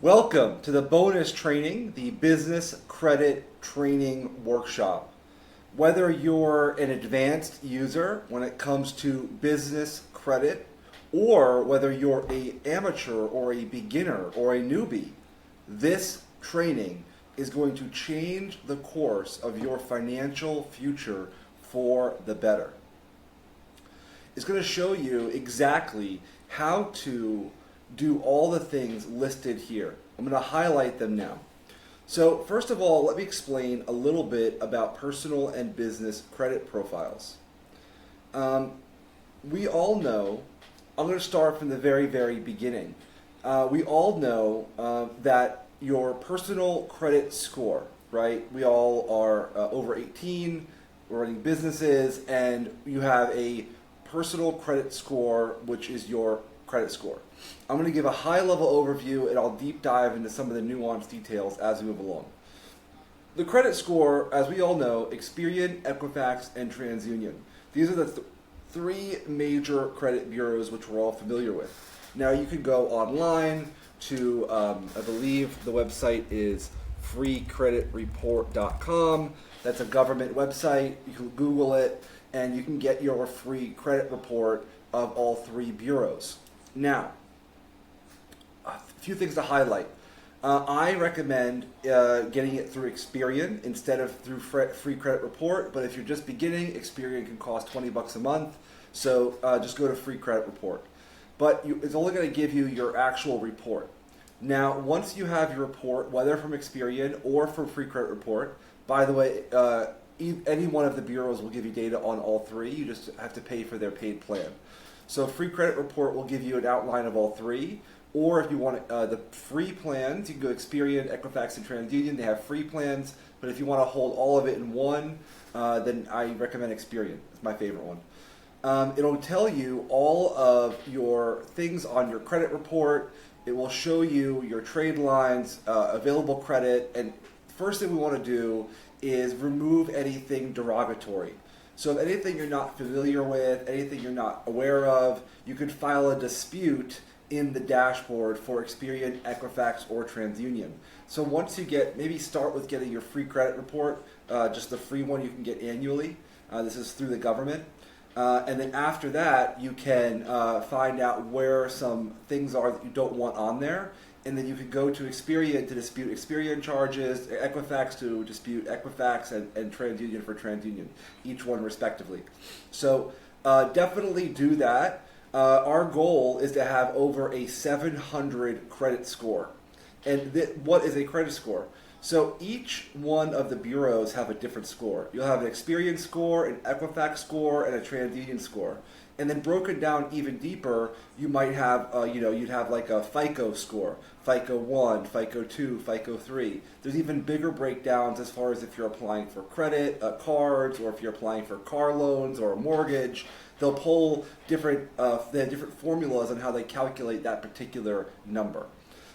Welcome to the bonus training, the Business Credit Training Workshop. Whether you're an advanced user when it comes to business credit, or whether you're an amateur or a beginner or a newbie, this training is going to change the course of your financial future for the better. It's going to show you exactly how to do all the things listed here. I'm going to highlight them now. So first of all, let me explain a little bit about personal and business credit profiles. We all know, I'm going to start from the very, very beginning. We all know that your personal credit score, right? We all are over 18, we're running businesses, and you have a personal credit score, which is your credit score. I'm going to give a high-level overview, and I'll deep dive into some of the nuanced details as we move along. The credit score, as we all know, Experian, Equifax, and TransUnion. These are the three major credit bureaus which we're all familiar with. Now you can go online to, I believe the website is freecreditreport.com. That's a government website. You can Google it, and you can get your free credit report of all three bureaus. Now, a few things to highlight. I recommend getting it through Experian instead of through Free Credit Report, but if you're just beginning, Experian can cost $20 a month, so just go to Free Credit Report. But it's only going to give you your actual report. Now, once you have your report, whether from Experian or from Free Credit Report, by the way, any one of the bureaus will give you data on all three. You just have to pay for their paid plan. So Free Credit Report will give you an outline of all three, or if you want the free plans, you can go Experian, Equifax, and TransUnion. They have free plans, but if you want to hold all of it in one, then I recommend Experian. It's my favorite one. It'll tell you all of your things on your credit report. It will show you your trade lines, available credit, and first thing we want to do is remove anything derogatory. So if anything you're not familiar with, anything you're not aware of, you can file a dispute in the dashboard for Experian, Equifax, or TransUnion. So once you maybe start with getting your free credit report, just the free one you can get annually. This is through the government. And then after that, you can find out where some things are that you don't want on there. And then you can go to Experian to dispute Experian charges, Equifax to dispute Equifax, and TransUnion for TransUnion, each one respectively. So definitely do that. Our goal is to have over a 700 credit score. And what is a credit score? So each one of the bureaus have a different score. You'll have an Experian score, an Equifax score, and a TransUnion score. And then broken down even deeper, you might have, you'd have like a FICO score, FICO 1, FICO 2, FICO 3. There's even bigger breakdowns as far as if you're applying for credit cards, or if you're applying for car loans or a mortgage. They'll pull different, they have different formulas on how they calculate that particular number.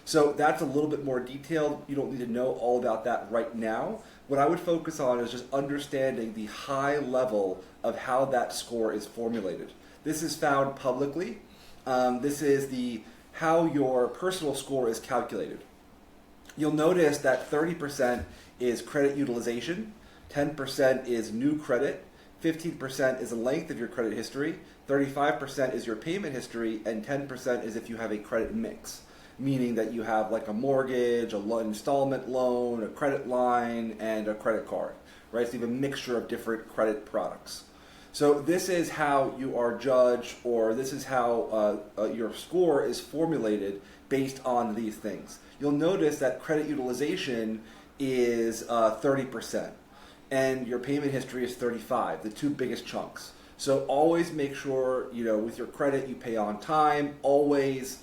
So that's a little bit more detailed. You don't need to know all about that right now. What I would focus on is just understanding the high level of how that score is formulated. This is found publicly. This is how your personal score is calculated. You'll notice that 30% is credit utilization, 10% is new credit, 15% is the length of your credit history, 35% is your payment history, and 10% is if you have a credit mix, meaning that you have like a mortgage, an installment loan, a credit line, and a credit card, right? So you have a mixture of different credit products. So this is how you are judged, or this is how your score is formulated based on these things. You'll notice that credit utilization is 30%, and your payment history is 35%, the two biggest chunks. So always make sure, with your credit you pay on time, always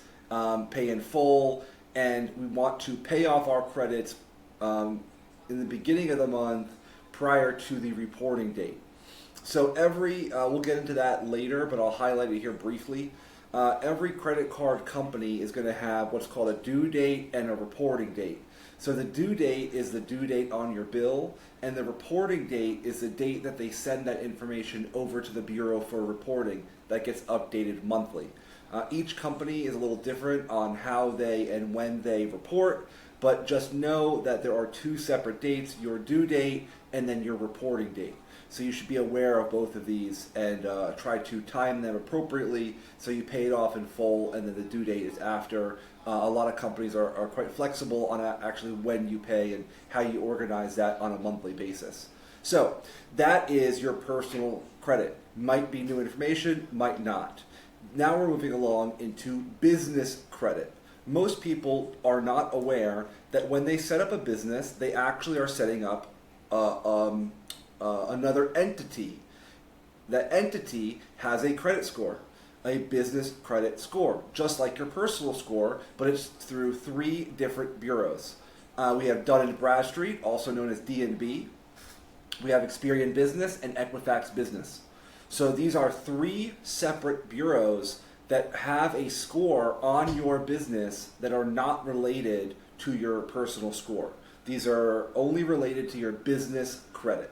pay in full, and we want to pay off our credits in the beginning of the month prior to the reporting date. So we'll get into that later, but I'll highlight it here briefly. Every credit card company is going to have what's called a due date and a reporting date. So the due date is the due date on your bill, and the reporting date is the date that they send that information over to the Bureau for reporting that gets updated monthly. Each company is a little different on how they and when they report, but just know that there are two separate dates, your due date and then your reporting date. So you should be aware of both of these and try to time them appropriately so you pay it off in full and then the due date is after. A lot of companies are quite flexible on actually when you pay and how you organize that on a monthly basis. So that is your personal credit. Might be new information, might not. Now we're moving along into business credit. Most people are not aware that when they set up a business, they actually are setting up another entity. That entity has a credit score, a business credit score, just like your personal score, but it's through 3 different bureaus. We have Dun & Bradstreet, also known as D&B. We have Experian Business and Equifax Business. So these are 3 separate bureaus that have a score on your business that are not related to your personal score. These are only related to your business credit.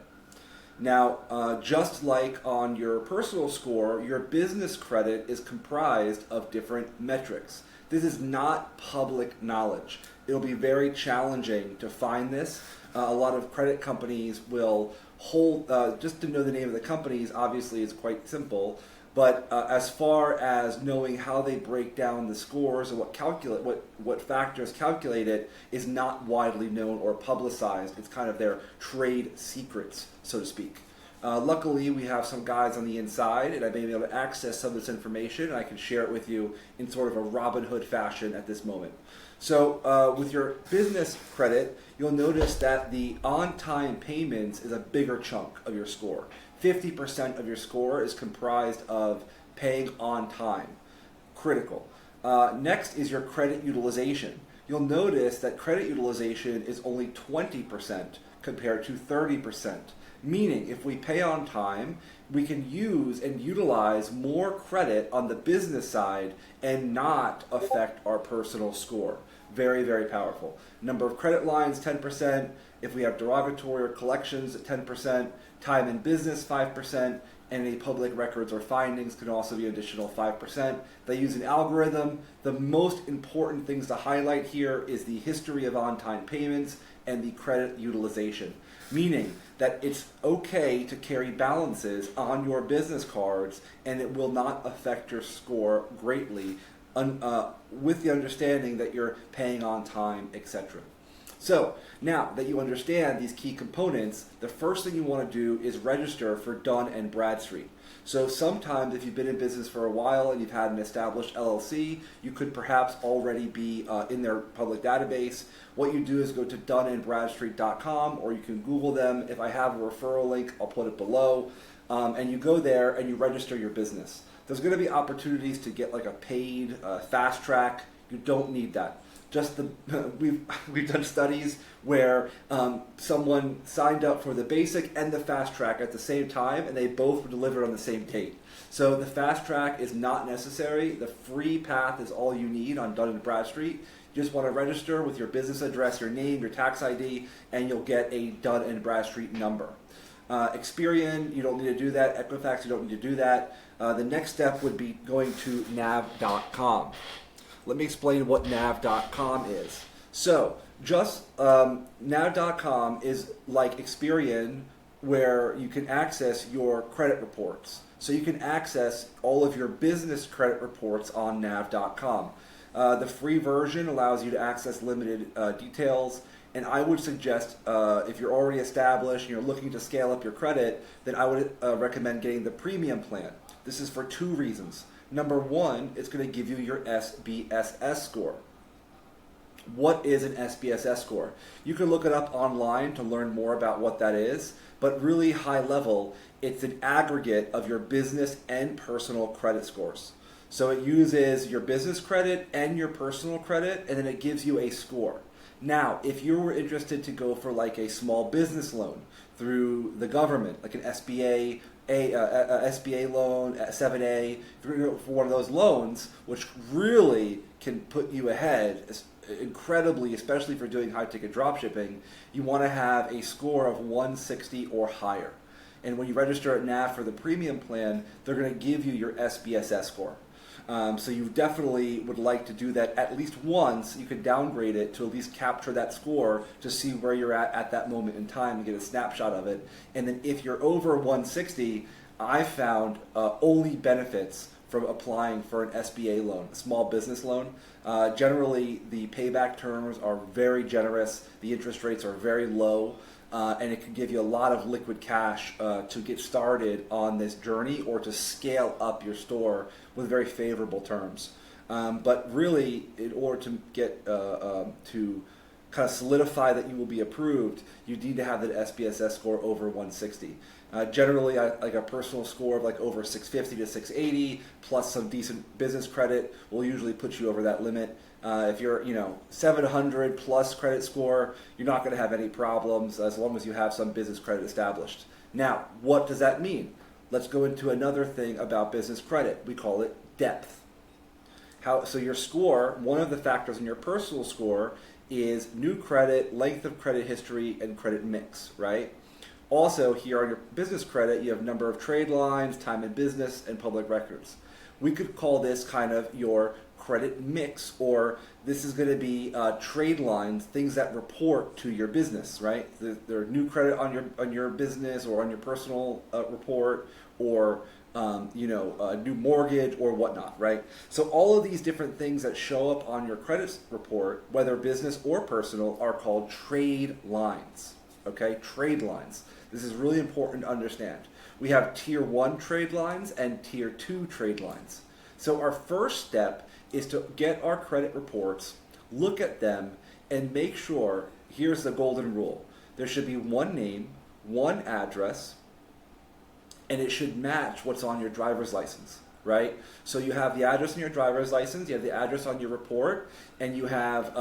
Now, just like on your personal score, your business credit is comprised of different metrics. This is not public knowledge. It'll be very challenging to find this. A lot of credit companies will hold, just to know the name of the companies, obviously it's quite simple, but as far as knowing how they break down the scores and what factors calculate it is not widely known or publicized. It's kind of their trade secrets, so to speak. Luckily, we have some guys on the inside, and I may be able to access some of this information, and I can share it with you in sort of a Robin Hood fashion at this moment. So with your business credit, you'll notice that the on-time payments is a bigger chunk of your score. 50% of your score is comprised of paying on time. Critical. Next is your credit utilization. You'll notice that credit utilization is only 20% compared to 30%. Meaning, if we pay on time, we can use and utilize more credit on the business side and not affect our personal score. Very, very powerful. Number of credit lines, 10%. If we have derogatory or collections, 10%. Time in business, 5%. And any public records or findings can also be an additional 5%. They use an algorithm. The most important things to highlight here is the history of on-time payments and the credit utilization. Meaning that it's okay to carry balances on your business cards and it will not affect your score greatly with the understanding that you're paying on time, etc. So now that you understand these key components, the first thing you want to do is register for Dun & Bradstreet. So sometimes if you've been in business for a while and you've had an established LLC, you could perhaps already be in their public database. What you do is go to dunandbradstreet.com, or you can Google them. If I have a referral link, I'll put it below. And you go there and you register your business. There's going to be opportunities to get like a paid fast track. You don't need that. Just we've done studies where someone signed up for the basic and the fast track at the same time, and they both were delivered on the same date. So the fast track is not necessary. The free path is all you need on Dun & Bradstreet. You just want to register with your business address, your name, your tax ID, and you'll get a Dun & Bradstreet number. Experian, you don't need to do that. Equifax, you don't need to do that. The next step would be going to nav.com. Let me explain what nav.com is. So, just nav.com is like Experian, where you can access your credit reports. So you can access all of your business credit reports on nav.com. The free version allows you to access limited details, and I would suggest if you're already established and you're looking to scale up your credit, then I would recommend getting the premium plan. This is for 2 reasons. Number 1, it's going to give you your SBSS score. What is an SBSS score? You can look it up online to learn more about what that is, but really high level, it's an aggregate of your business and personal credit scores. So it uses your business credit and your personal credit, and then it gives you a score. Now, if you were interested to go for like a small business loan through the government, like an SBA, SBA loan, 7A, for one of those loans, which really can put you ahead incredibly, especially for doing high-ticket dropshipping, you want to have a score of 160 or higher. And when you register at NAV for the premium plan, they're going to give you your SBSS score. So you definitely would like to do that at least once. You can downgrade it to at least capture that score to see where you're at that moment in time and get a snapshot of it. And then if you're over 160, I found only benefits from applying for an SBA loan, a small business loan. Generally, the payback terms are very generous. The interest rates are very low. And it can give you a lot of liquid cash to get started on this journey or to scale up your store with very favorable terms. But really, in order to get to kind of solidify that you will be approved, you need to have that SPSS score over 160. Generally, like a personal score of like over 650 to 680 plus some decent business credit will usually put you over that limit. If you're 700 plus credit score, you're not going to have any problems as long as you have some business credit established. Now, what does that mean? Let's go into another thing about business credit. We call it depth. So your score, one of the factors in your personal score is new credit, length of credit history, and credit mix, right? Also, here on your business credit, you have number of trade lines, time in business, and public records. We could call this kind of your credit mix, or this is going to be trade lines, things that report to your business, right? There are new credit on your business or on your personal report, or a new mortgage or whatnot, right? So all of these different things that show up on your credit report, whether business or personal, are called trade lines. Okay, trade lines. This is really important to understand. We have tier 1 trade lines and tier 2 trade lines. So our first step is to get our credit reports, look at them, and make sure, here's the golden rule. There should be one name, one address, and it should match what's on your driver's license, right? So you have the address on your driver's license, you have the address on your report, and you have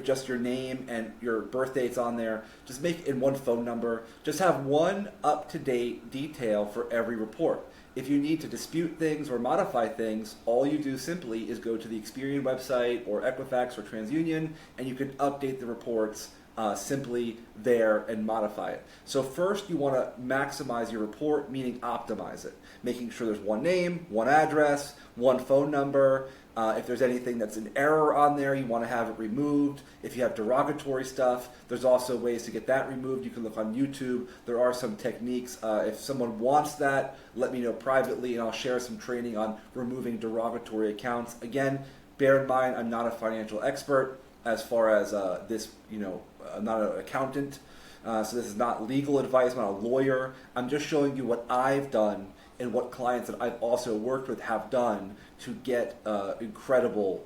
just your name and your birth dates on there. Just make it in one phone number. Just have one up-to-date detail for every report. If you need to dispute things or modify things, all you do simply is go to the Experian website or Equifax or TransUnion, and you can update the reports simply there and modify it. So first you want to maximize your report, meaning optimize it, making sure there's one name, one address, one phone number. If there's anything that's an error on there, you want to have it removed. If you have derogatory stuff, there's also ways to get that removed. You can look on YouTube. There are some techniques. If someone wants that, let me know privately, and I'll share some training on removing derogatory accounts. Again, bear in mind, I'm not a financial expert as far as this, I'm not an accountant. So this is not legal advice. I'm not a lawyer. I'm just showing you what I've done and what clients that I've also worked with have done to get incredible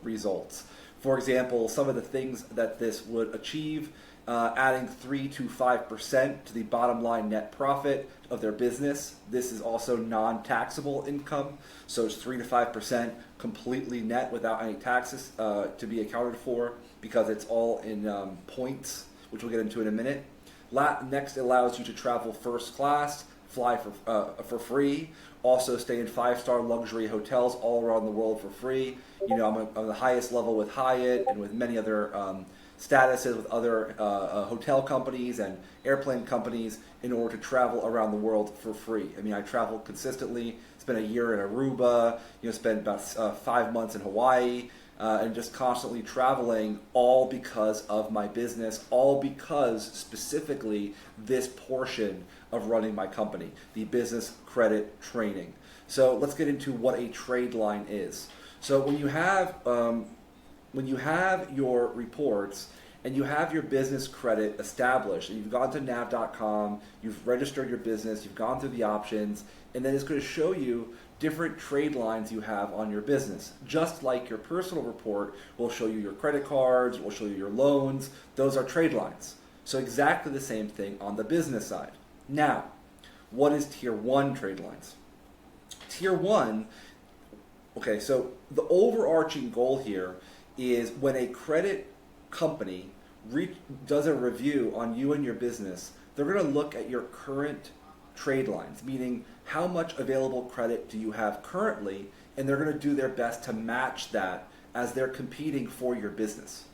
results. For example, some of the things that this would achieve, adding 3 to 5% to the bottom line net profit of their business. This is also non-taxable income, so it's 3 to 5% completely net without any taxes to be accounted for, because it's all in points, which we'll get into in a minute. Next, it allows you to travel first class, fly for free, also stay in 5-star luxury hotels all around the world for free. I'm on the highest level with Hyatt and with many other statuses with other hotel companies and airplane companies in order to travel around the world for free. I mean, I travel consistently, spent a year in Aruba, spent about 5 months in Hawaii, and just constantly traveling, all because of my business, all because specifically this portion of running my company, the business credit training. So let's get into what a trade line is. So when you have your reports and you have your business credit established, and you've gone to nav.com, you've registered your business, you've gone through the options, and then it's going to show you different trade lines you have on your business. Just like your personal report will show you your credit cards, will show you your loans, those are trade lines. So exactly the same thing on the business side. Now, what is tier 1 trade lines? Tier 1, okay, so the overarching goal here is when a credit company does a review on you and your business, they're going to look at your current trade lines, meaning how much available credit do you have currently, and they're going to do their best to match that as they're competing for your business,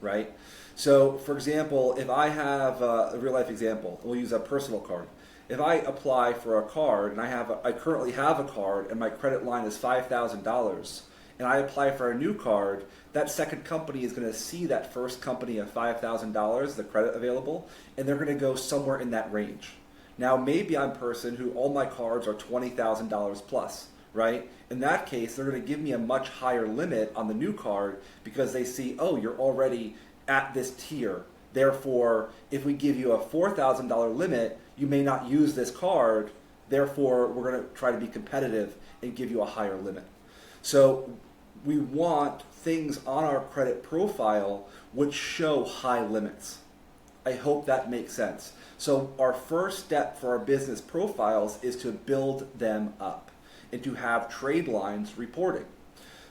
right? So, for example, if I have a real life example, we'll use a personal card. if I apply for a card and I currently have a card and my credit line is $5,000, and I apply for a new card, that second company is going to see that first company of $5,000, the credit available, and they're going to go somewhere in that range. Now, maybe I'm a person who all my cards are $20,000 plus, right? In that case, they're going to give me a much higher limit on the new card because they see, oh, you're already at this tier. Therefore, if we give you a $4,000 limit, you may not use this card. Therefore, we're going to try to be competitive and give you a higher limit. So we want things on our credit profile which show high limits. I hope that makes sense. So our first step for our business profiles is to build them up and to have trade lines reporting.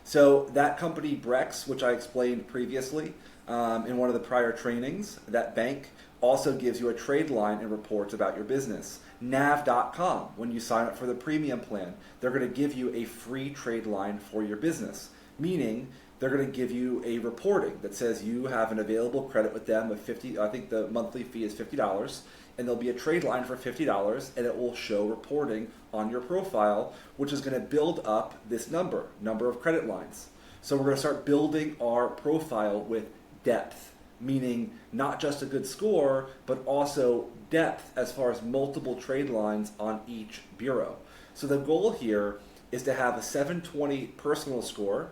So that company Brex, which I explained previously in one of the prior trainings, that bank also gives you a trade line and reports about your business. Nav.com, when you sign up for the premium plan, they're going to give you a free trade line for your business, meaning they're going to give you a reporting that says you have an available credit with them of $50. I think the monthly fee is $50, and there'll be a trade line for $50, and it will show reporting on your profile, which is going to build up this number of credit lines. So we're going to start building our profile with depth, meaning not just a good score, but also depth as far as multiple trade lines on each bureau. So the goal here is to have a 720 personal score,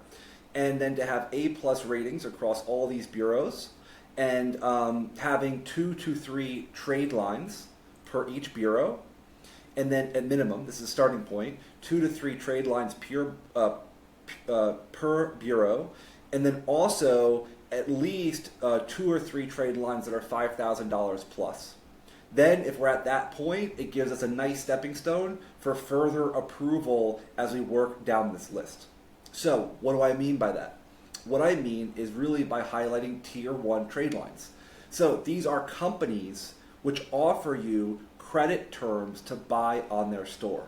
and then to have A+ ratings across all these bureaus, and having 2 to 3 trade lines per each bureau, and then at minimum, this is a starting point, 2 to 3 trade lines per bureau, and then also at least 2 or 3 trade lines that are $5,000 plus. Then if we're at that point, it gives us a nice stepping stone for further approval as we work down this list. So what do I mean by that? What I mean is really by highlighting tier 1 trade lines. So these are companies which offer you credit terms to buy on their store.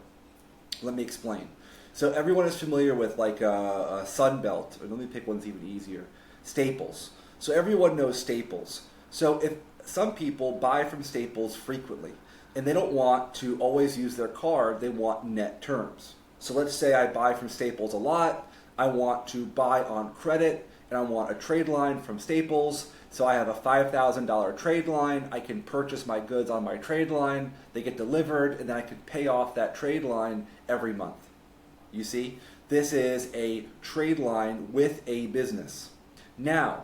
Let me explain. So everyone is familiar with like a Sunbelt, or let me pick one's even easier, Staples. So everyone knows Staples. So if some people buy from Staples frequently and they don't want to always use their card, they want net terms. So let's say I buy from Staples a lot, I want to buy on credit, and I want a trade line from Staples. So I have a $5,000 trade line. I can purchase my goods on my trade line. They get delivered, and then I can pay off that trade line every month. You see, this is a trade line with a business. Now,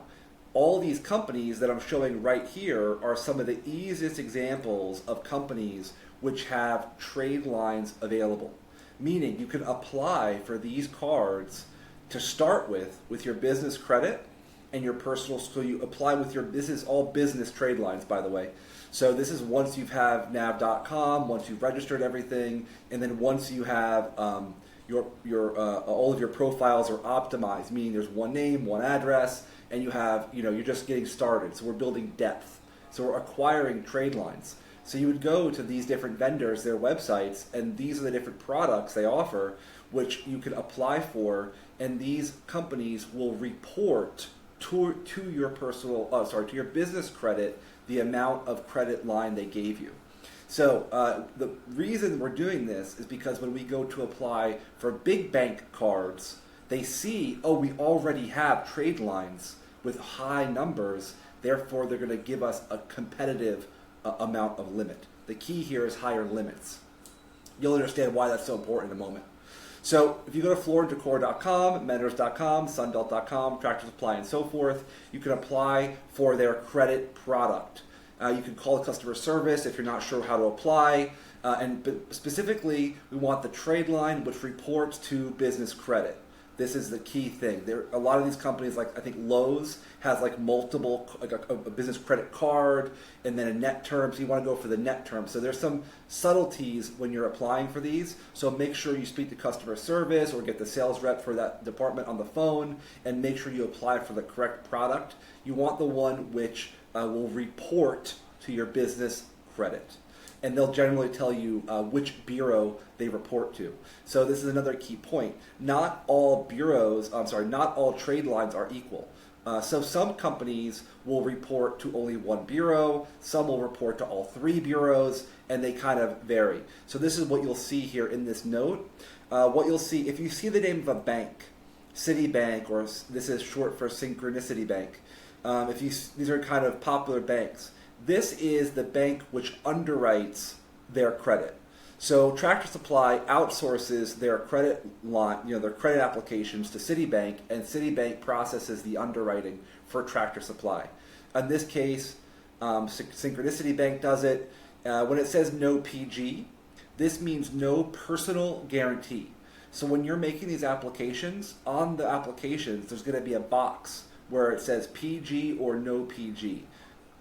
all these companies that I'm showing right here are some of the easiest examples of companies which have trade lines available. Meaning you can apply for these cards to start with your business credit and your personal, so you apply with your, this is all business trade lines, by the way. So this is once you have nav.com, once you've registered everything, and then once you have all of your profiles are optimized, meaning there's one name, one address, and you have, you're just getting started. So we're building depth. So we're acquiring trade lines. So you would go to these different vendors, their websites, and these are the different products they offer, which you can apply for, and these companies will report to your to your business credit the amount of credit line they gave you. So the reason we're doing this is because when we go to apply for big bank cards, they see, oh, we already have trade lines with high numbers, therefore they're going to give us a competitive amount of limit. The key here is higher limits. You'll understand why that's so important in a moment. So if you go to flooranddecor.com, mentors.com, sunbelt.com, Tractor Supply, and so forth, you can apply for their credit product. You can call customer service if you're not sure how to apply. But specifically, we want the trade line which reports to business credit. This is the key thing. A lot of these companies, like I think Lowe's, has like multiple, like a business credit card and then a net term. So you want to go for the net term. So there's some subtleties when you're applying for these. So make sure you speak to customer service or get the sales rep for that department on the phone, and make sure you apply for the correct product. You want the one which will report to your business credit. And they'll generally tell you which bureau they report to. So this is another key point. Not all trade lines are equal. So some companies will report to only one bureau, some will report to all three bureaus, and they kind of vary. So this is what you'll see here in this note. What you'll see, if you see the name of a bank, Citibank, or this is short for Synchronicity Bank, these are kind of popular banks. This is the bank which underwrites their credit. So Tractor Supply outsources their credit line, their credit applications to Citibank, and Citibank processes the underwriting for Tractor Supply. In this case, Synchronicity Bank does it. When it says no PG, this means no personal guarantee. So when you're making these applications, on the applications, there's going to be a box where it says PG or no PG.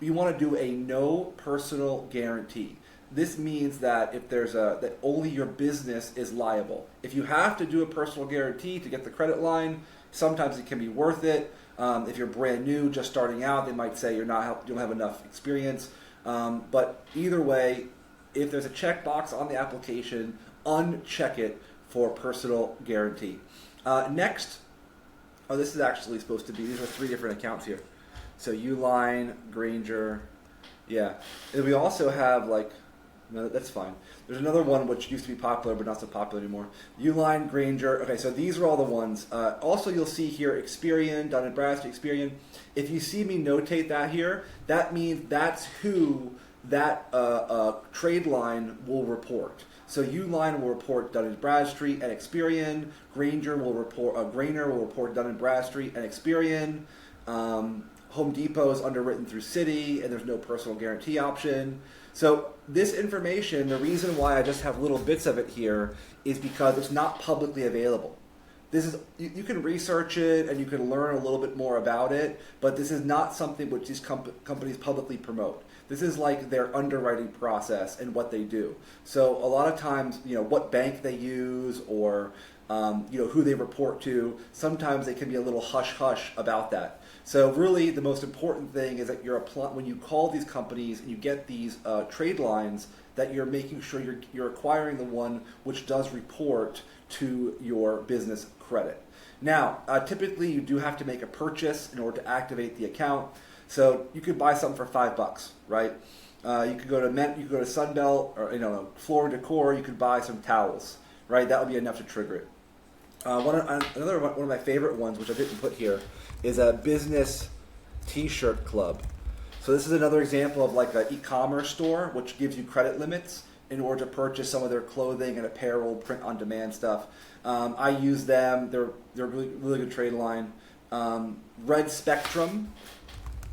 You want to do a no personal guarantee. This means that if that only your business is liable. If you have to do a personal guarantee to get the credit line, sometimes it can be worth it. If you're brand new, just starting out, they might say you don't have enough experience. But either way, if there's a checkbox on the application, uncheck it for personal guarantee. Next, this is actually supposed to be, these are 3 different accounts here. So Uline, Granger, yeah. And we also have no, that's fine. There's another one which used to be popular but not so popular anymore. Uline, Granger. Okay, so these are all the ones. Also, you'll see here Experian, Dun & Bradstreet, Experian. If you see me notate that here, that means that's who that trade line will report. So Uline will report Dun & Bradstreet and Experian. Granger will report Grainer will report Dun & Bradstreet and Experian. Home Depot is underwritten through Citi, and there's no personal guarantee option. So this information, the reason why I just have little bits of it here is because it's not publicly available. This is you can research it and you can learn a little bit more about it, but this is not something which these companies publicly promote. This is like their underwriting process and what they do. So a lot of times, what bank they use or who they report to, sometimes they can be a little hush-hush about that. So really the most important thing is that when you call these companies and you get these trade lines, that you're making sure you're acquiring the one which does report to your business credit. Now, typically you do have to make a purchase in order to activate the account. So you could buy something for $5, right? You could go to Sunbelt or Floor & Decor. You could buy some towels, right? That would be enough to trigger it. One of my favorite ones, which I didn't put here, is a business T-shirt club. So this is another example of like an e-commerce store, which gives you credit limits in order to purchase some of their clothing and apparel, print-on-demand stuff. I use them. They're a really good trade line. Red Spectrum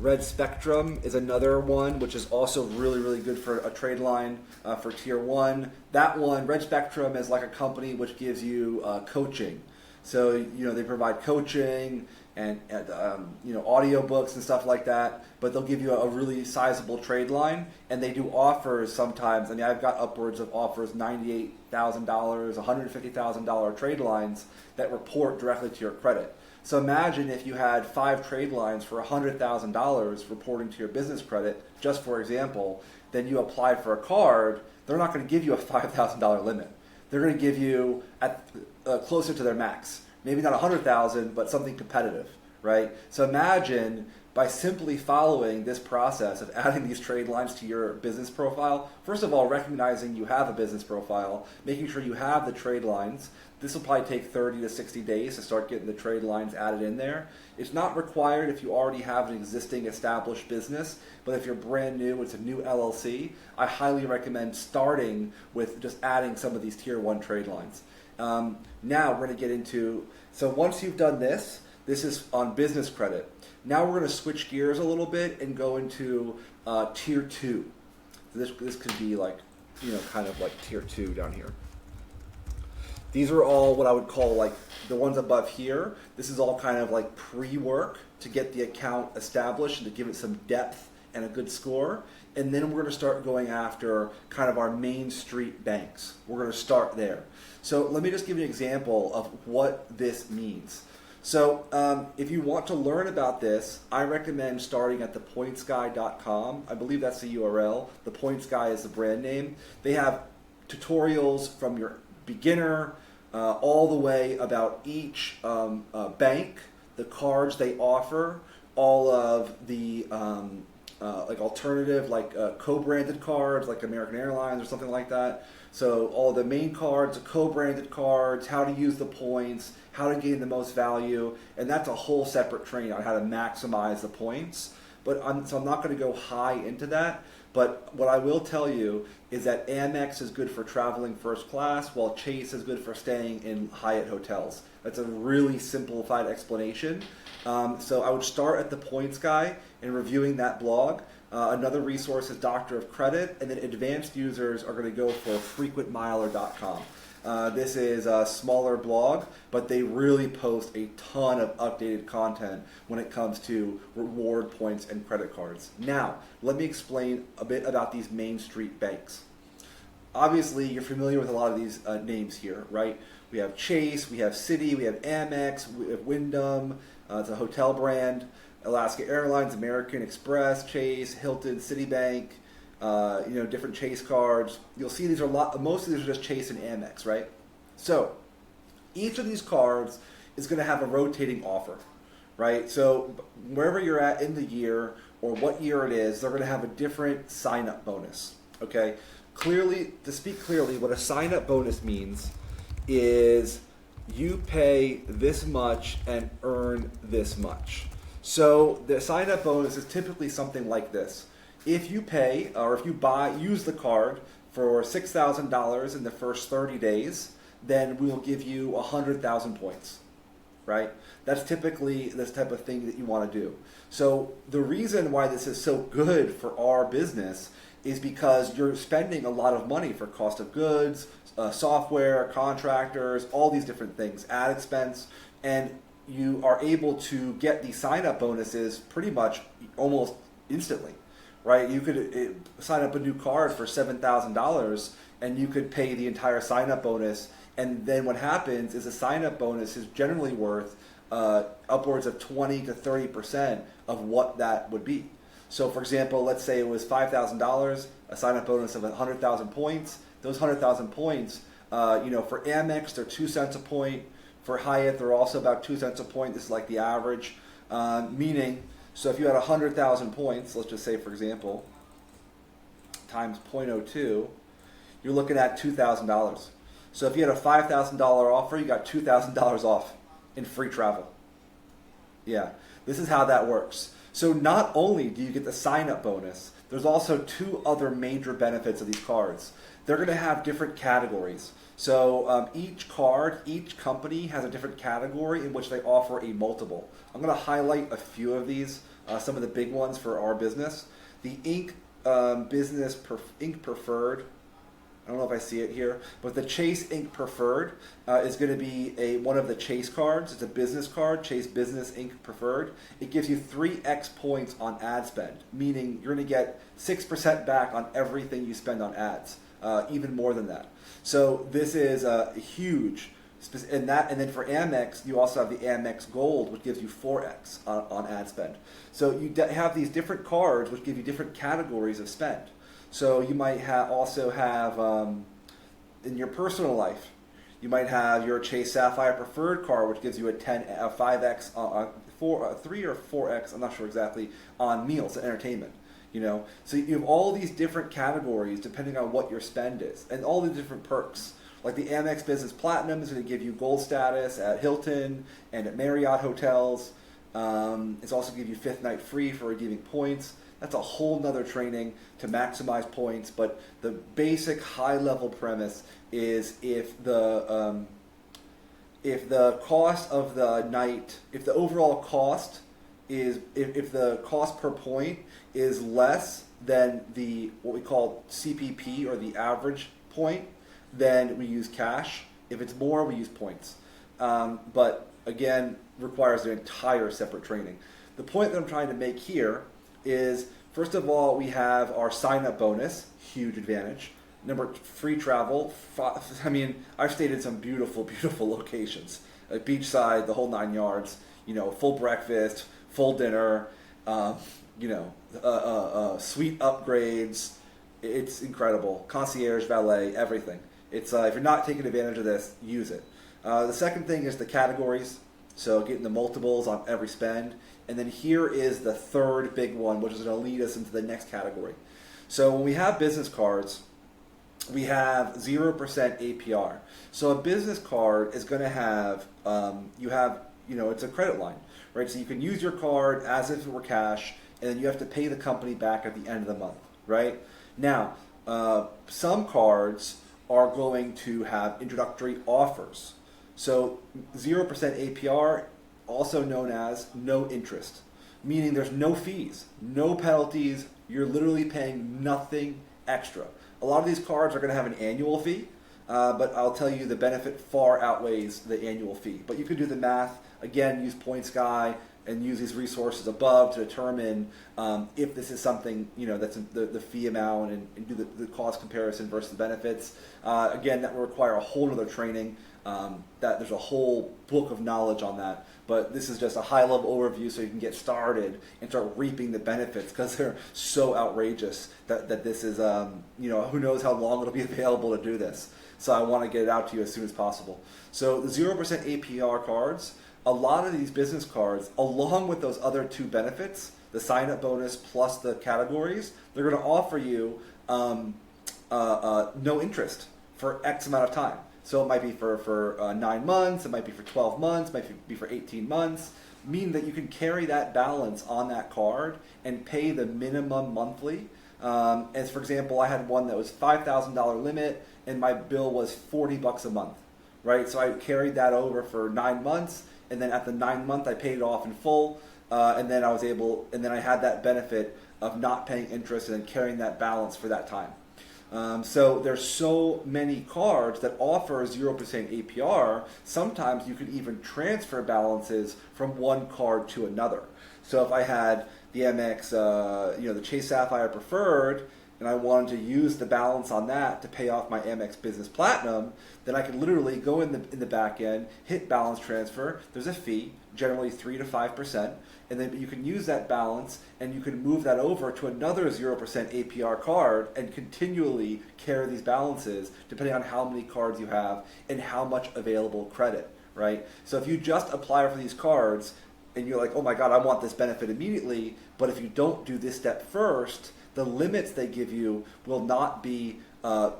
is another one, which is also really, really good for a trade line for Tier 1. That one, Red Spectrum, is like a company which gives you coaching. So, they provide coaching and audiobooks and stuff like that, but they'll give you a really sizable trade line, and they do offers sometimes. I mean, I've got upwards of offers, $98,000, $150,000 trade lines that report directly to your credit. So imagine if you had 5 trade lines for $100,000 reporting to your business credit, just for example, then you apply for a card, they're not going to give you a $5,000 limit. They're going to give you closer to their max. Maybe not $100,000, but something competitive, right? So imagine by simply following this process of adding these trade lines to your business profile, first of all, recognizing you have a business profile, making sure you have the trade lines. This will probably take 30 to 60 days to start getting the trade lines added in there. It's not required if you already have an existing established business, but if you're brand new, it's a new LLC, I highly recommend starting with just adding some of these Tier 1 trade lines. Now we're going to get into, so once you've done this is on business credit. Now we're going to switch gears a little bit and go into Tier 2. So this could be like, kind of like Tier 2 down here. These are all what I would call like the ones above here. This is all kind of like pre-work to get the account established and to give it some depth and a good score. And then we're going to start going after kind of our main street banks. We're going to start there. So let me just give you an example of what this means. So if you want to learn about this, I recommend starting at thepointsguy.com. I believe that's the URL. The Points Guy is the brand name. They have tutorials from your beginner all the way about each bank, the cards they offer, all of the like alternative, like co-branded cards, like American Airlines or something like that. So all the main cards, the co-branded cards, how to use the points, how to gain the most value, and that's a whole separate training on how to maximize the points. So I'm not going to go high into that. But what I will tell you is that Amex is good for traveling first class, while Chase is good for staying in Hyatt hotels. That's a really simplified explanation. So I would start at the points guy and reviewing that blog. Another resource is Doctor of Credit, and then advanced users are going to go for frequentmiler.com. This is a smaller blog, but they really post a ton of updated content when it comes to reward points and credit cards. Now, let me explain a bit about these Main Street banks. Obviously, you're familiar with a lot of these names here, right? We have Chase, we have Citi, we have Amex, we have Wyndham, it's a hotel brand, Alaska Airlines, American Express, Chase, Hilton, Citibank, different Chase cards. You'll see these are most of these are just Chase and Amex, right? So each of these cards is going to have a rotating offer, right? So wherever you're at in the year or what year it is, they're going to have a different sign-up bonus, okay? Clearly, to speak clearly, what a sign-up bonus means is you pay this much and earn this much. So the sign-up bonus is typically something like this. If you pay, or if you use the card for $6,000 in the first 30 days, then we will give you 100,000 points, right? That's typically this type of thing that you want to do. So the reason why this is so good for our business is because you're spending a lot of money for cost of goods, software, contractors, all these different things, ad expense, and you are able to get these sign-up bonuses pretty much almost instantly. Right, you could sign up a new card for $7,000, and you could pay the entire sign-up bonus. And then what happens is a sign-up bonus is generally worth upwards of 20 to 30% of what that would be. So, for example, let's say it was $5,000, a sign-up bonus of 100,000 points. Those 100,000 points, for Amex, they're 2 cents a point. For Hyatt, they're also about 2 cents a point. This is like the average, meaning. So if you had 100,000 points, let's just say, for example, times 0.02, you're looking at $2,000. So if you had a $5,000 offer, you got $2,000 off in free travel. Yeah, this is how that works. So not only do you get the sign-up bonus, there's also 2 other major benefits of these cards. They're going to have different categories. So each card, each company has a different category in which they offer a multiple. I'm going to highlight a few of these, some of the big ones for our business. The Inc. Inc. Preferred, I don't know if I see it here, but the Chase Inc. Preferred is going to be one of the Chase cards. It's a business card, Chase Business Inc. Preferred. It gives you 3x points on ad spend, meaning you're going to get 6% back on everything you spend on ads, even more than that. So this is huge. And then for Amex, you also have the Amex Gold, which gives you 4x on ad spend. So you have these different cards which give you different categories of spend. So you might also have, in your personal life, you might have your Chase Sapphire Preferred card, which gives you a 5x, 3 or 4x, I'm not sure exactly, on meals and entertainment. So you have all these different categories depending on what your spend is, and all the different perks. Like the Amex Business Platinum is going to give you gold status at Hilton and at Marriott hotels. It's also going to give you 5th night free for redeeming points. That's a whole nother training to maximize points. But the basic high-level premise is if the cost of the night, if the overall cost is, if the cost per point is less than what we call CPP, or the average point, then we use cash. If it's more, we use points. But again, requires an entire separate training. The point that I'm trying to make here is, first of all, we have our sign-up bonus, huge advantage. Number, free travel. I mean, I've stayed in some beautiful, beautiful locations, like beachside, the whole 9 yards. Full breakfast, full dinner. Suite upgrades. It's incredible. Concierge, valet, everything. It's if you're not taking advantage of this, use it. The second thing is the categories. So getting the multiples on every spend. And then here is the third big one, which is going to lead us into the next category. So when we have business cards, we have 0% APR. So a business card is going to have, it's a credit line, right? So you can use your card as if it were cash, and then you have to pay the company back at the end of the month, right? Now, some cards are going to have introductory offers. So 0% APR, also known as no interest, meaning there's no fees, no penalties, you're literally paying nothing extra. A lot of these cards are going to have an annual fee, but I'll tell you the benefit far outweighs the annual fee. But you can do the math, again, use PointsGuy and use these resources above to determine if this is something, that's the fee amount and do the cost comparison versus the benefits. Again, that will require a whole other training. That there's a whole book of knowledge on that, but this is just a high-level overview so you can get started and start reaping the benefits because they're so outrageous that this is, who knows how long it'll be available to do this. So I want to get it out to you as soon as possible. So the 0% APR cards, a lot of these business cards, along with those other two benefits, the sign-up bonus plus the categories, they're going to offer you no interest for X amount of time. So it might be for 9 months, it might be for 12 months, it might be for 18 months, meaning that you can carry that balance on that card and pay the minimum monthly. As for example, I had one that was $5,000 limit and my bill was $40 a month, right? So I carried that over for 9 months, and then at the 9th month I paid it off in full, and then I had that benefit of not paying interest and then carrying that balance for that time. So there's so many cards that offer 0% APR. Sometimes you could even transfer balances from one card to another. So if I had the MX, the Chase Sapphire Preferred, and I wanted to use the balance on that to pay off my MX Business Platinum, then I could literally go in the back end, hit balance transfer. There's a fee, generally 3 to 5%. And then you can use that balance and you can move that over to another 0% APR card and continually carry these balances depending on how many cards you have and how much available credit, right? So if you just apply for these cards and you're like, oh my God, I want this benefit immediately, but if you don't do this step first, the limits they give you will not be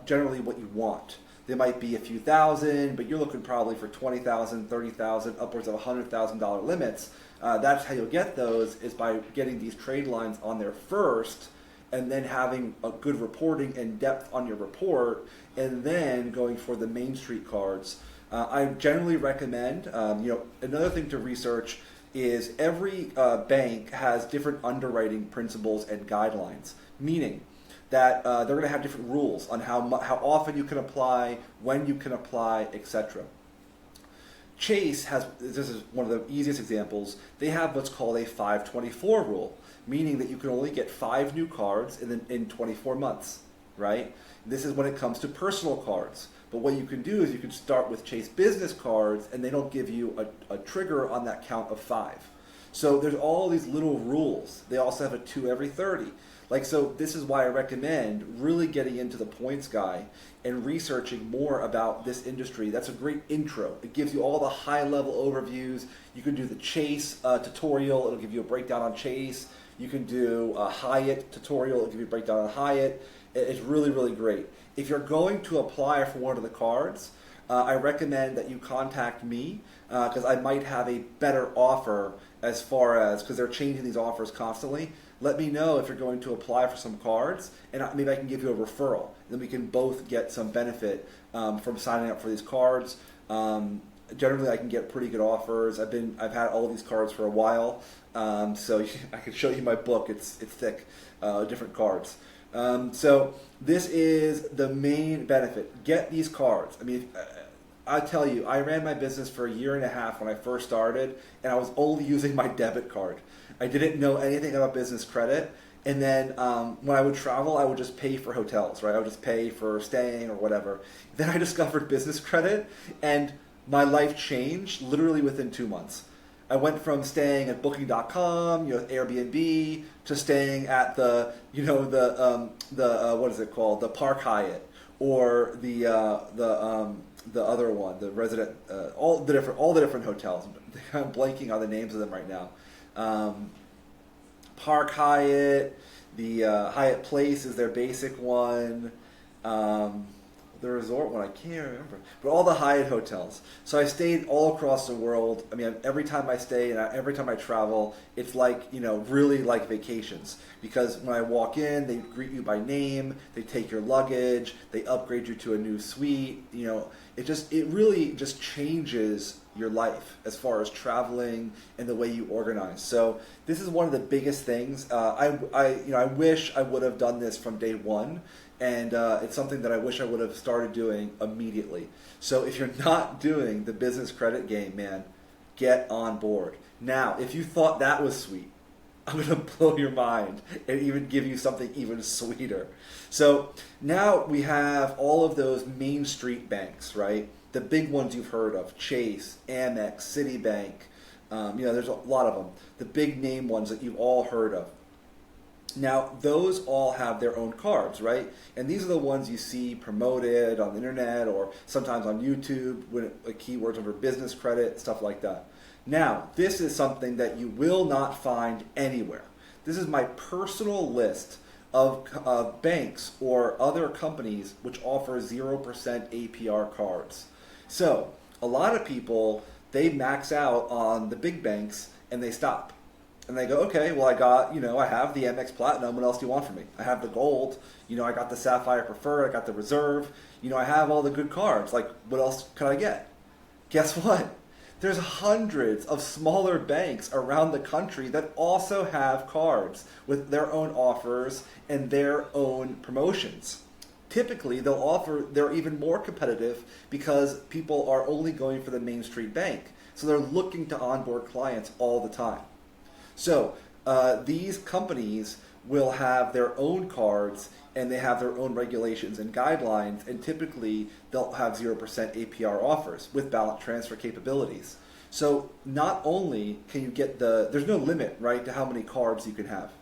generally what you want. They might be a few thousand, but you're looking probably for $20,000, $30,000, upwards of $100,000 limits. That's how you'll get those, is by getting these trade lines on there first, and then having a good reporting and depth on your report, and then going for the Main Street cards. I generally recommend, another thing to research is every bank has different underwriting principles and guidelines, meaning that they're going to have different rules on how often you can apply, when you can apply, etc. Chase has, this is one of the easiest examples, they have what's called a 524 rule, meaning that you can only get 5 new cards in 24 months, right? This is when it comes to personal cards. But what you can do is you can start with Chase business cards and they don't give you a trigger on that count of 5. So there's all these little rules. They also have a 2 every 30. So this is why I recommend really getting into the PointsGuy and researching more about this industry. That's a great intro. It gives you all the high-level overviews. You can do the Chase tutorial. It'll give you a breakdown on Chase. You can do a Hyatt tutorial. It'll give you a breakdown on Hyatt. It's really, really great. If you're going to apply for one of the cards, I recommend that you contact me because I might have a better offer as far as, because they're changing these offers constantly. Let me know if you're going to apply for some cards, and maybe I can give you a referral. Then we can both get some benefit from signing up for these cards. Generally, I can get pretty good offers. I've had all of these cards for a while, so I can show you my book. It's thick, different cards. So this is the main benefit. Get these cards. I mean, I tell you, I ran my business for 1.5 years when I first started, and I was only using my debit card. I didn't know anything about business credit. And then when I would travel, I would just pay for hotels, right? I would just pay for staying or whatever. Then I discovered business credit, and my life changed literally within 2 months. I went from staying at Booking.com, Airbnb, to staying at the what is it called, the Park Hyatt, or the the other one, the resident, all the different hotels. I'm blanking on the names of them right now. Park Hyatt, the Hyatt Place is their basic one. The resort one, I can't remember. But all the Hyatt hotels. So I stayed all across the world. I mean, every time I stay and every time I travel, it's like, really like vacations. Because when I walk in, they greet you by name, they take your luggage, they upgrade you to a new suite. It really just changes your life as far as traveling and the way you organize. So this is one of the biggest things. I wish I would have done this from day one. And it's something that I wish I would have started doing immediately. So if you're not doing the business credit game, man, get on board. Now, if you thought that was sweet, I'm going to blow your mind and even give you something even sweeter. So now we have all of those Main Street banks, right? The big ones you've heard of, Chase, Amex, Citibank. There's a lot of them. The big name ones that you've all heard of. Now, those all have their own cards, right? And these are the ones you see promoted on the internet or sometimes on YouTube when keywords under business credit, stuff like that. Now, this is something that you will not find anywhere. This is my personal list of banks or other companies which offer 0% APR cards. So, a lot of people, they max out on the big banks and they stop. And they go, okay, well, I have the MX Platinum. What else do you want from me? I have the Gold. I got the Sapphire Preferred. I got the Reserve. I have all the good cards. Like, what else could I get? Guess what? There's hundreds of smaller banks around the country that also have cards with their own offers and their own promotions. Typically, they're even more competitive because people are only going for the Main Street bank. So they're looking to onboard clients all the time. So these companies will have their own cards and they have their own regulations and guidelines, and typically they'll have 0% APR offers with balance transfer capabilities. So not only can you get there's no limit, right, to how many cards you can have.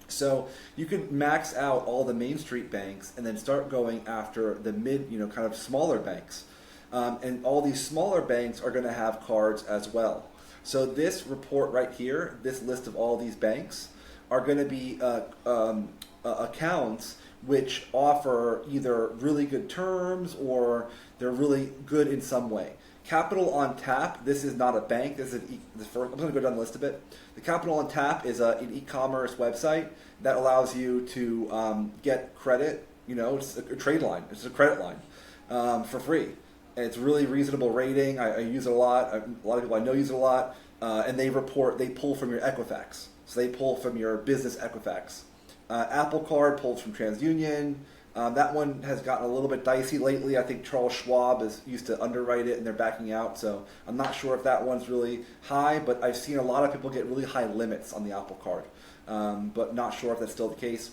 So you can max out all the Main Street banks and then start going after the mid, kind of smaller banks. And all these smaller banks are going to have cards as well. So this report right here, this list of all these banks, are going to be accounts which offer either really good terms or they're really good in some way. Capital on Tap, this is not a bank. This is I'm going to go down the list a bit. The Capital on Tap is an e-commerce website that allows you to get credit. It's a trade line. It's a credit line for free. And it's really reasonable rating. I use it a lot. A lot of people I know use it a lot. And they pull from your Equifax. So they pull from your business Equifax. Apple Card pulls from TransUnion. That one has gotten a little bit dicey lately. I think Charles Schwab used to underwrite it and they're backing out. So I'm not sure if that one's really high, but I've seen a lot of people get really high limits on the Apple Card. But not sure if that's still the case.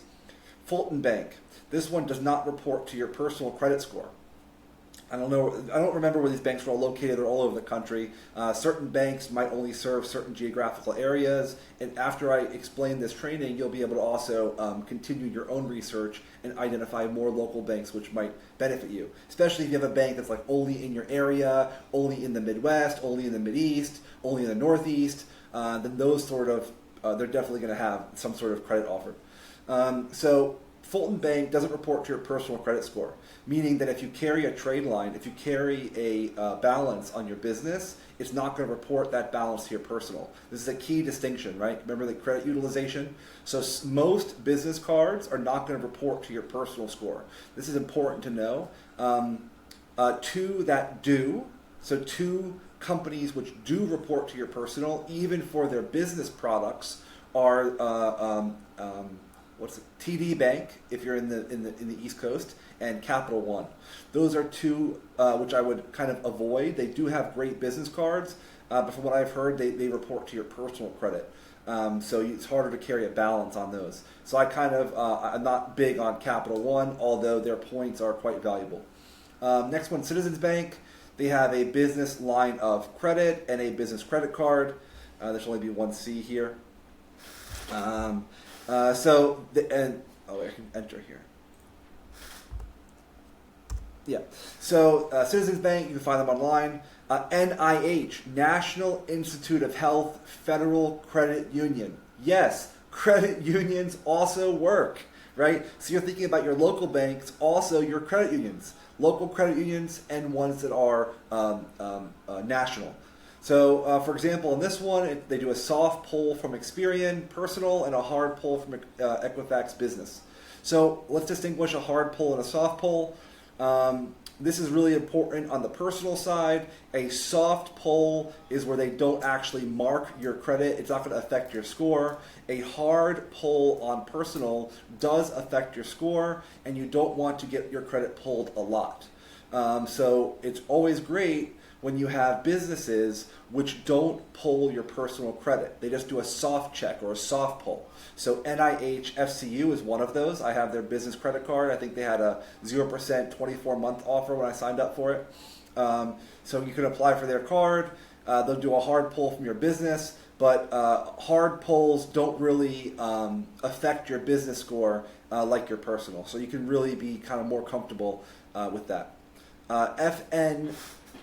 Fulton Bank. This one does not report to your personal credit score. I don't remember where these banks are all located. They're all over the country. Certain banks might only serve certain geographical areas. And after I explain this training, you'll be able to also continue your own research and identify more local banks which might benefit you. Especially if you have a bank that's like only in your area, only in the Midwest, only in the Mideast, only in the Northeast. Then those they're definitely going to have some sort of credit offer. So Fulton Bank doesn't report to your personal credit score, meaning that if you carry a trade line, if you carry a balance on your business, it's not going to report that balance to your personal. This is a key distinction, right? Remember the credit utilization? So most business cards are not going to report to your personal score. This is important to know. Two that do, so two companies which do report to your personal, even for their business products, are TD Bank if you're in the East Coast, and Capital One. Those are two which I would kind of avoid. They do have great business cards, but from what I've heard, they report to your personal credit. So it's harder to carry a balance on those. So I'm not big on Capital One, although their points are quite valuable. Next one, Citizens Bank. They have a business line of credit and a business credit card. There should only be one C here. I can enter here. Yeah. So Citizens Bank, you can find them online. NIH, National Institute of Health Federal Credit Union. Yes, credit unions also work, right? So you're thinking about your local banks, also your credit unions, local credit unions, and ones that are national. So, for example, in this one, they do a soft pull from Experian Personal and a hard pull from Equifax Business. So let's distinguish a hard pull and a soft pull. This is really important on the personal side. A soft pull is where they don't actually mark your credit. It's not going to affect your score. A hard pull on personal does affect your score, and you don't want to get your credit pulled a lot. So it's always great when you have businesses which don't pull your personal credit. They just do a soft check or a soft pull. So NIH FCU is one of those. I have their business credit card. I think they had a 0% 24-month offer when I signed up for it. So you can apply for their card. They'll do a hard pull from your business, but hard pulls don't really affect your business score like your personal. So you can really be kind of more comfortable with that.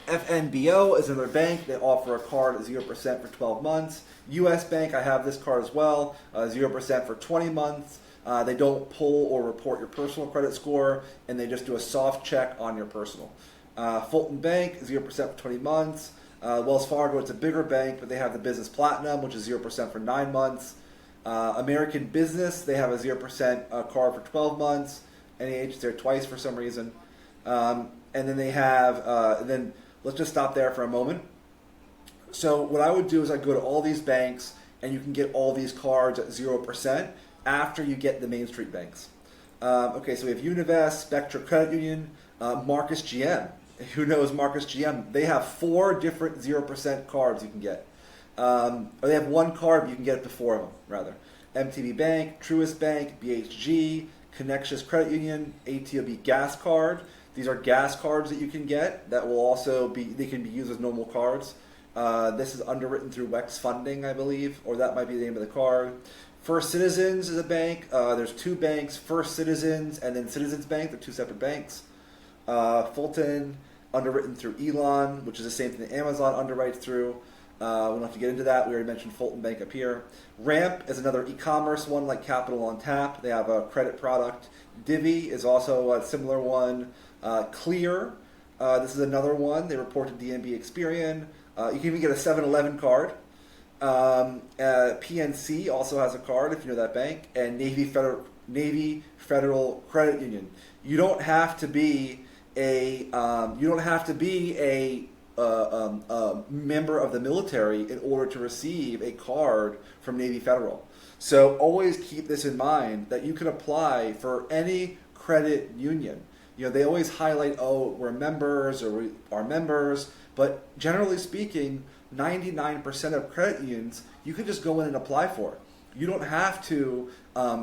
FNBO is another bank. They offer a card at 0% for 12 months. US Bank, I have this card as well, 0% for 20 months. They don't pull or report your personal credit score, and they just do a soft check on your personal. Fulton Bank, 0% for 20 months. Wells Fargo, it's a bigger bank, but they have the Business Platinum, which is 0% for 9 months. American Business, they have a 0% card for 12 months. NEH is there twice for some reason. And then they have, let's just stop there for a moment. So what I would do is I'd go to all these banks, and you can get all these cards at 0% after you get the Main Street banks. Okay, so we have Univest, Spectra Credit Union, Marcus GM. Who knows Marcus GM? They have 4 different 0% cards you can get. Or they have one card, but you can get up to 4 of them, rather. MTB Bank, Truist Bank, BHG, Connexus Credit Union, ATOB Gas Card. These are gas cards that you can get that will also be, they can be used as normal cards. This is underwritten through Wex Funding, I believe, or that might be the name of the card. First Citizens is a bank. There's 2 banks, First Citizens and then Citizens Bank. They're 2 separate banks. Fulton, underwritten through Elon, which is the same thing that Amazon underwrites through. We don't have to get into that. We already mentioned Fulton Bank up here. Ramp is another e-commerce one like Capital on Tap. They have a credit product. Divvy is also a similar one. Clear, this is another one. They report to DNB Experian. You can even get a 7-Eleven card. PNC also has a card if you know that bank, and Navy Federal Credit Union. You don't have to be a member of the military in order to receive a card from Navy Federal. So always keep this in mind that you can apply for any credit union. You know, they always highlight, oh, we're members or we are members, but generally speaking, 99% of credit unions, you can just go in and apply for. You don't have to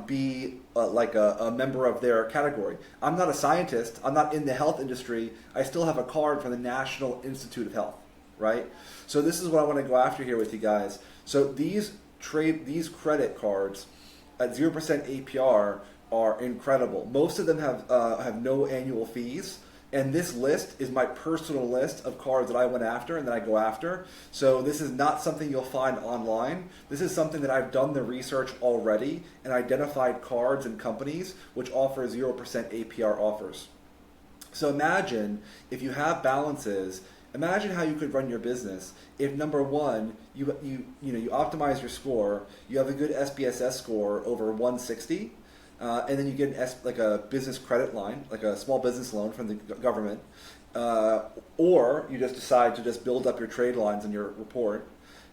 be like a member of their category. I'm not a scientist. I'm not in the health industry. I still have a card from the National Institute of Health, right? So this is what I want to go after here with you guys. So these credit cards at 0% APR are incredible. Most of them have no annual fees, and this list is my personal list of cards that I went after and that I go after. So this is not something you'll find online. This is something that I've done the research already and identified cards and companies which offer 0% APR offers. So imagine if you have balances. Imagine how you could run your business if, number one, you optimize your score, you have a good SPSS score over 160. And then you get like a business credit line, like a small business loan from the government, or you just decide to just build up your trade lines in your report.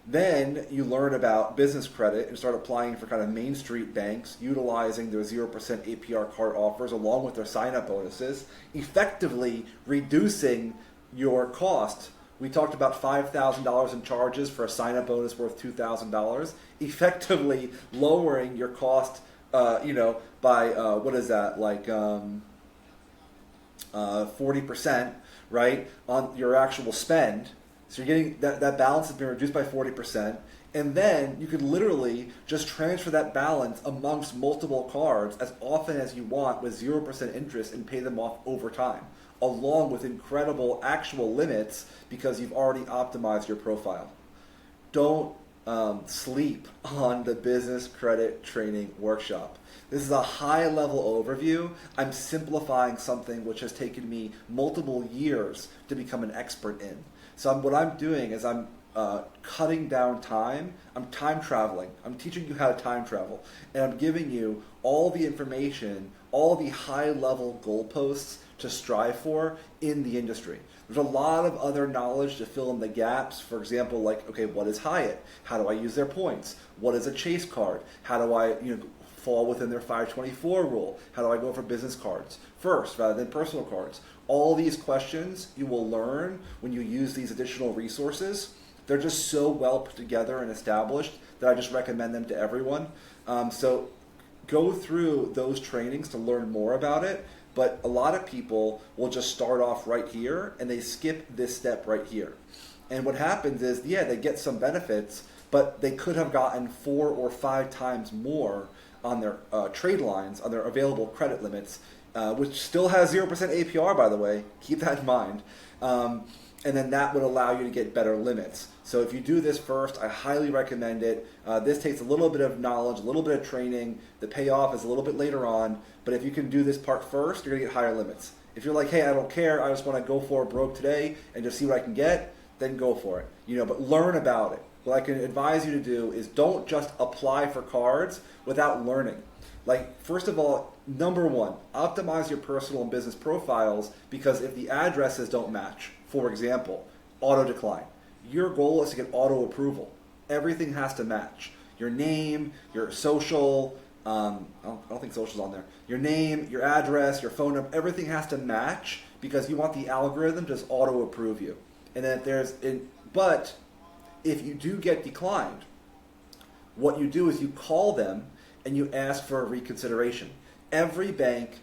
Then you learn about business credit and start applying for kind of Main Street banks, utilizing their 0% APR card offers along with their sign-up bonuses, effectively reducing your cost. We talked about $5,000 in charges for a sign-up bonus worth $2,000, effectively lowering your cost by what is that, like 40%, right, on your actual spend. So you're getting that balance has been reduced by 40%, and then you could literally just transfer that balance amongst multiple cards as often as you want with 0% interest and pay them off over time. along with incredible actual limits because you've already optimized your profile. Don't sleep on the business credit training workshop. This is a high-level overview. I'm simplifying something which has taken me multiple years to become an expert in. So what I'm doing is I'm cutting down time. I'm time traveling. I'm teaching you how to time travel. And I'm giving you all the information, all the high-level goalposts to strive for in the industry. There's a lot of other knowledge to fill in the gaps. For example, like, okay, what is Hyatt? How do I use their points? What is a Chase card? How do I, fall within their 524 rule? How do I go for business cards first rather than personal cards? All these questions you will learn when you use these additional resources. They're just so well put together and established that I just recommend them to everyone. So go through those trainings to learn more about it. But a lot of people will just start off right here and they skip this step right here. And what happens is, they get some benefits, but they could have gotten 4 or 5 times more on their trade lines, on their available credit limits, which still has 0% APR, by the way. Keep that in mind. And then that would allow you to get better limits. So if you do this first, I highly recommend it. This takes a little bit of knowledge, a little bit of training. The payoff is a little bit later on. But if you can do this part first, you're going to get higher limits. If you're like, hey, I don't care, I just want to go for broke today and just see what I can get, then go for it. But learn about it. What I can advise you to do is don't just apply for cards without learning. Like, first of all, number one, optimize your personal and business profiles, because if the addresses don't match, for example, auto decline, your goal is to get auto approval. Everything has to match. Your name, your social, I don't think social's on there. Your name, your address, your phone number, everything has to match because you want the algorithm to just auto approve you. And then but if you do get declined, what you do is you call them and you ask for a reconsideration. Every bank,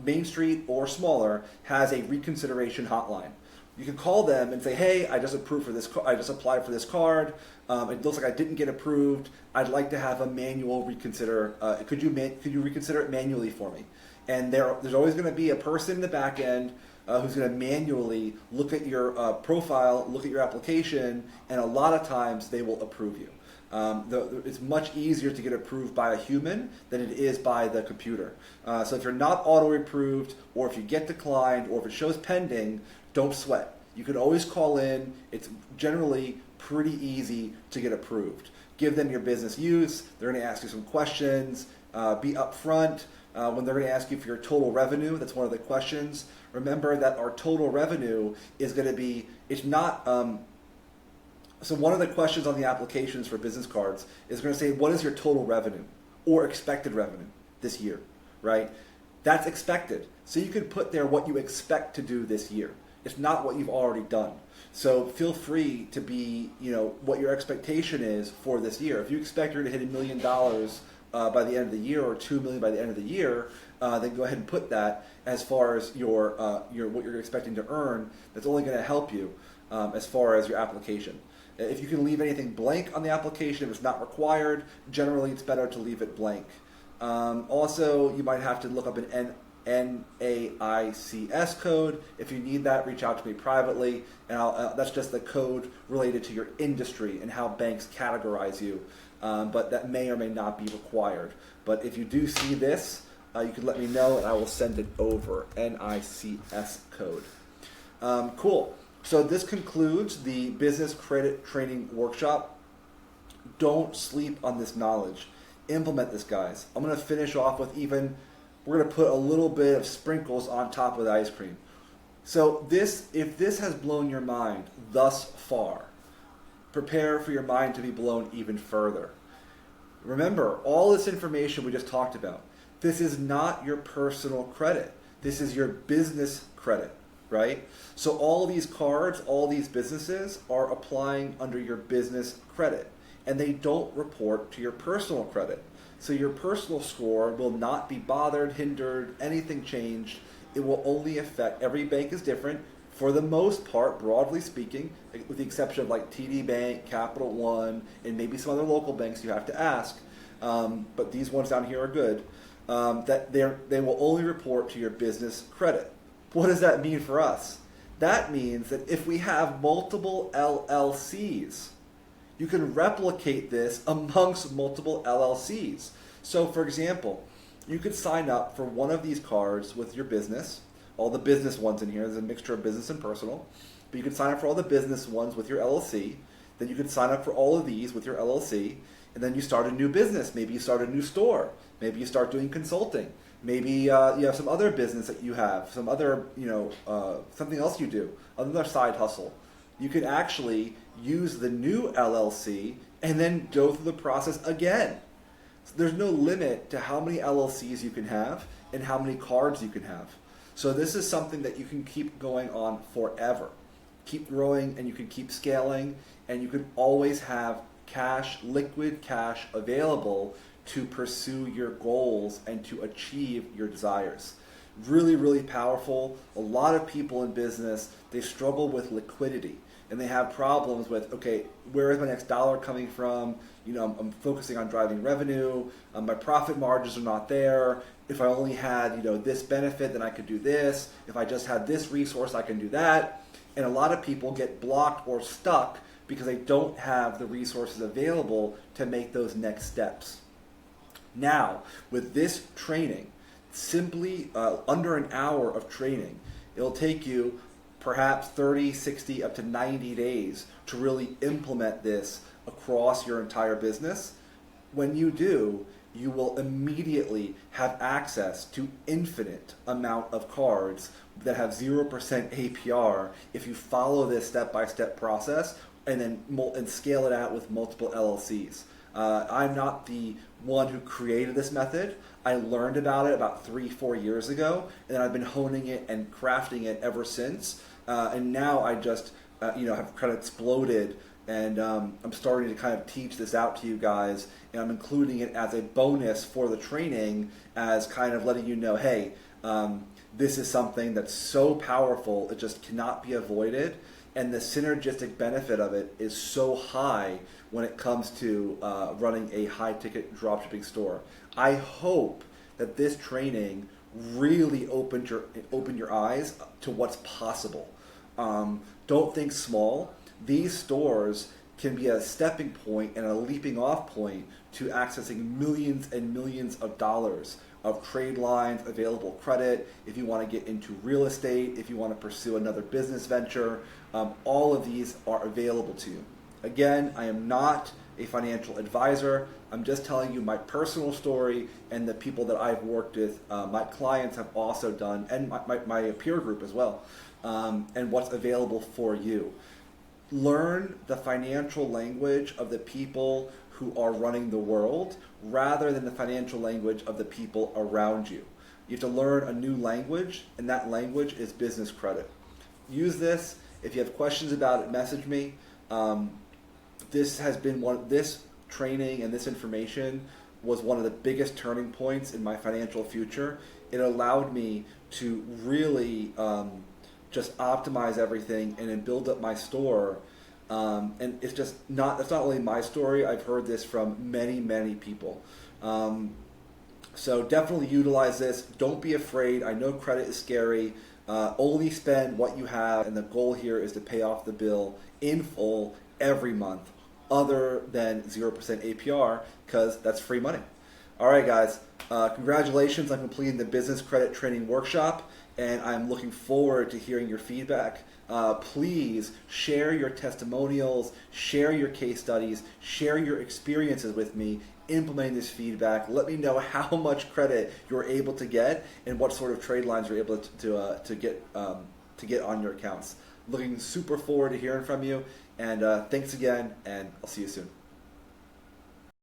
Main Street or smaller, has a reconsideration hotline. You can call them and say, hey, I just approved for this. I just applied for this card. It looks like I didn't get approved. I'd like to have a manual reconsider. Could you reconsider it manually for me? And there's always going to be a person in the back end who's going to manually look at your profile, look at your application, and a lot of times they will approve you. It's much easier to get approved by a human than it is by the computer. So if you're not auto-approved, or if you get declined, or if it shows pending, don't sweat. You can always call in. It's generally pretty easy to get approved. Give them your business use. They're going to ask you some questions. Be upfront. When they're going to ask you for your total revenue, that's one of the questions. Remember that our total revenue is going to be, it's not, so one of the questions on the applications for business cards is going to say, what is your total revenue or expected revenue this year, right? That's expected. So you can put there what you expect to do this year. It's not what you've already done. So feel free to be, what your expectation is for this year. If you expect you're going to hit $1 million by the end of the year, or $2 million by the end of the year, then go ahead and put that as far as your what you're expecting to earn. That's only going to help you as far as your application. If you can leave anything blank on the application, if it's not required, generally it's better to leave it blank. Also, you might have to look up an NAICS code. If you need that, reach out to me privately, and that's just the code related to your industry and how banks categorize you. But that may or may not be required. But if you do see this, you can let me know and I will send it over. NICS code. Cool. So this concludes the business credit training workshop. Don't sleep on this knowledge. Implement this, guys. I'm going to finish off with we're going to put a little bit of sprinkles on top of the ice cream. So if this has blown your mind thus far, prepare for your mind to be blown even further. Remember, all this information we just talked about, this is not your personal credit. This is your business credit, right? So all these cards, all these businesses are applying under your business credit, and they don't report to your personal credit. So your personal score will not be bothered, hindered, anything changed. It will only affect, every bank is different. For the most part, broadly speaking, with the exception of like TD Bank, Capital One, and maybe some other local banks you have to ask, but these ones down here are good, that they will only report to your business credit. What does that mean for us? That means that if we have multiple LLCs, you can replicate this amongst multiple LLCs. So for example, you could sign up for one of these cards with your business, all the business ones in here, there's a mixture of business and personal, but you could sign up for all the business ones with your LLC, then you could sign up for all of these with your LLC, and then you start a new business. Maybe you start a new store, maybe you start doing consulting, maybe you have some other business that you have, some other, something else you do, another side hustle. You could actually use the new LLC and then go through the process again. So there's no limit to how many LLCs you can have and how many cards you can have. So this is something that you can keep going on forever. Keep growing and you can keep scaling, and you can always have cash, liquid cash available to pursue your goals and to achieve your desires. Really, really powerful. A lot of people in business, they struggle with liquidity and they have problems with, okay, where is my next dollar coming from? I'm focusing on driving revenue. My profit margins are not there. If I only had, this benefit, then I could do this. If I just had this resource, I can do that. And a lot of people get blocked or stuck because they don't have the resources available to make those next steps. Now, with this training, simply under an hour of training, it'll take you perhaps 30, 60, up to 90 days to really implement this across your entire business. When you do, you will immediately have access to infinite amount of cards that have 0% APR if you follow this step-by-step process and then scale it out with multiple LLCs. I'm not the one who created this method. I learned about it about 3-4 years ago, and I've been honing it and crafting it ever since. And now I just have kind of exploded, and I'm starting to kind of teach this out to you guys, and I'm including it as a bonus for the training, as kind of letting you know, hey, this is something that's so powerful, it just cannot be avoided, and the synergistic benefit of it is so high when it comes to running a high-ticket dropshipping store. I hope that this training really opened your eyes to what's possible. Don't think small. These stores can be a stepping point and a leaping off point to accessing millions and millions of dollars of trade lines, available credit, if you want to get into real estate, if you want to pursue another business venture, all of these are available to you. Again, I am not a financial advisor. I'm just telling you my personal story and the people that I've worked with, my clients have also done, and my peer group as well, and what's available for you. Learn the financial language of the people who are running the world rather than the financial language of the people around you. You have to learn a new language, and that language is business credit. Use this. If you have questions about it, message me. This has been this training and this information was one of the biggest turning points in my financial future. It allowed me to really just optimize everything and then build up my store. And that's not only my story. I've heard this from many, many people. So definitely utilize this. Don't be afraid. I know credit is scary. Only spend what you have, and the goal here is to pay off the bill in full every month, other than 0% APR, because that's free money. All right, guys. Congratulations on completing the business credit training workshop, and I'm looking forward to hearing your feedback. Please share your testimonials, share your case studies, share your experiences with me implementing this feedback. Let me know how much credit you're able to get and what sort of trade lines you're able to get on your accounts. Looking super forward to hearing from you, and thanks again, and I'll see you soon.